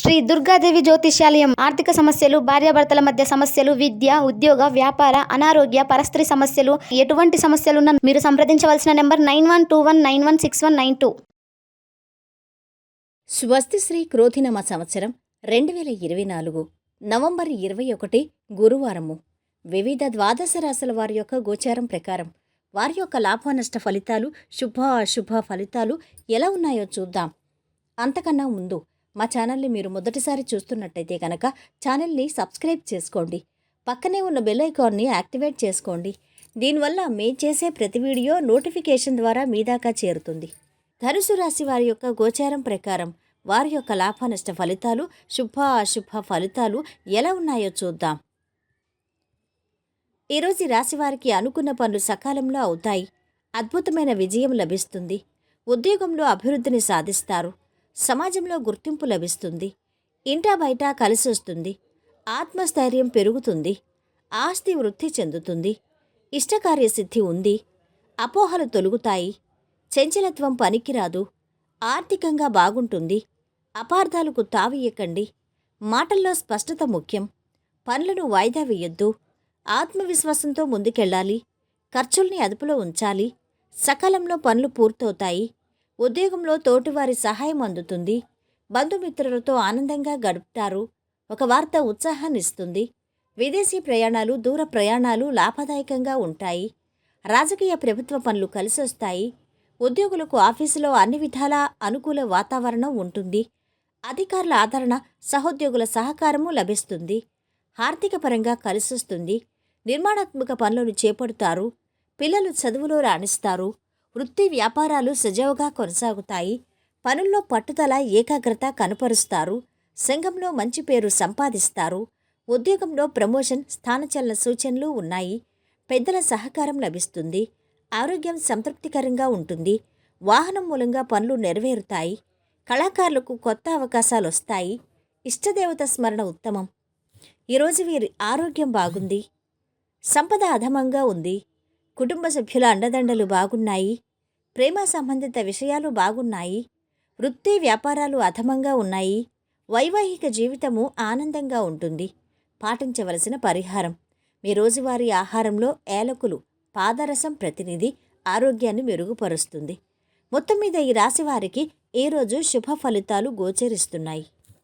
శ్రీ దుర్గాదేవి జ్యోతిష్యాలయం. ఆర్థిక సమస్యలు, భార్యాభర్తల మధ్య సమస్యలు, విద్య, ఉద్యోగ, వ్యాపార, అనారోగ్య, పరస్త్రీ సమస్యలు, ఎటువంటి సమస్యలున్నా మీరు సంప్రదించవలసిన నెంబర్ 9121916192. స్వస్తి శ్రీ క్రోధినమ సంవత్సరం 2024 నవంబర్ 21 గురువారము. వివిధ ద్వాదశ రాశుల వారి యొక్క గోచారం ప్రకారం వారి యొక్క లాభనష్ట ఫలితాలు, శుభ అశుభ ఫలితాలు ఎలా ఉన్నాయో చూద్దాం. అంతకన్నా ముందు మా ఛానల్ని మీరు మొదటిసారి చూస్తున్నట్టయితే కనుక ఛానల్ని సబ్స్క్రైబ్ చేసుకోండి. పక్కనే ఉన్న బెల్ ఐకాన్ని యాక్టివేట్ చేసుకోండి. దీనివల్ల మేము చేసే ప్రతి వీడియో నోటిఫికేషన్ ద్వారా మీ దాకా చేరుతుంది. ధనుసు రాశి వారి యొక్క గోచారం ప్రకారం వారి యొక్క లాభనష్ట ఫలితాలు, శుభ అశుభ ఫలితాలు ఎలా ఉన్నాయో చూద్దాం. ఈరోజు ఈ రాశి వారికి అనుకున్న పనులు సకాలంలో అవుతాయి. అద్భుతమైన విజయం లభిస్తుంది. ఉద్యోగంలో అభివృద్ధిని సాధిస్తారు. సమాజంలో గుర్తింపు లభిస్తుంది. ఇంటా బయట కలిసి వస్తుంది. ఆత్మస్థైర్యం పెరుగుతుంది. ఆస్తి వృద్ధి చెందుతుంది. ఇష్టకార్యసిద్ధి ఉంది. అపోహలు తొలుగుతాయి. చంచలత్వం పనికిరాదు. ఆర్థికంగా బాగుంటుంది. అపార్థాలకు తావియ్యకండి. మాటల్లో స్పష్టత ముఖ్యం. పనులను వాయిదా వేయొద్దు. ఆత్మవిశ్వాసంతో ముందుకెళ్ళాలి. ఖర్చుల్ని అదుపులో ఉంచాలి. సకాలంలో పనులు పూర్తవుతాయి. ఉద్యోగంలో తోటివారి సహాయం అందుతుంది. బంధుమిత్రులతో ఆనందంగా గడుపుతారు. ఒక వార్త ఉత్సాహాన్నిస్తుంది. విదేశీ ప్రయాణాలు, దూర ప్రయాణాలు లాభదాయకంగా ఉంటాయి. రాజకీయ ప్రభుత్వ పనులు కలిసొస్తాయి. ఉద్యోగులకు ఆఫీసులో అన్ని విధాలా అనుకూల వాతావరణం ఉంటుంది. అధికారుల ఆదరణ, సహోద్యోగుల సహకారము లభిస్తుంది. ఆర్థిక పరంగా కలిసొస్తుంది. నిర్మాణాత్మక పనులను చేపడతారు. పిల్లలు చదువులో రాణిస్తారు. వృత్తి వ్యాపారాలు సజావుగా కొనసాగుతాయి. పనుల్లో పట్టుదల, ఏకాగ్రత కనపరుస్తారు. సంఘంలో మంచి పేరు సంపాదిస్తారు. ఉద్యోగంలో ప్రమోషన్, స్థానచలన సూచనలు ఉన్నాయి. పెద్దల సహకారం లభిస్తుంది. ఆరోగ్యం సంతృప్తికరంగా ఉంటుంది. వాహనం మూలంగా పనులు నెరవేరుతాయి. కళాకారులకు కొత్త అవకాశాలు వస్తాయి. ఇష్టదేవత స్మరణ ఉత్తమం. ఈరోజు వీరి ఆరోగ్యం బాగుంది. సంపద అధమంగా ఉంది. కుటుంబ సభ్యుల అండదండలు బాగున్నాయి. ప్రేమ సంబంధిత విషయాలు బాగున్నాయి. వృత్తి వ్యాపారాలు అధమంగా ఉన్నాయి. వైవాహిక జీవితము ఆనందంగా ఉంటుంది. పాటించవలసిన పరిహారం: మీ రోజువారీ ఆహారంలో ఏలకులు, పాదరసం ప్రతినిధి ఆరోగ్యాన్ని మెరుగుపరుస్తుంది. మొత్తం మీద ఈ రాశి వారికి ఈరోజు శుభ ఫలితాలు గోచరిస్తున్నాయి.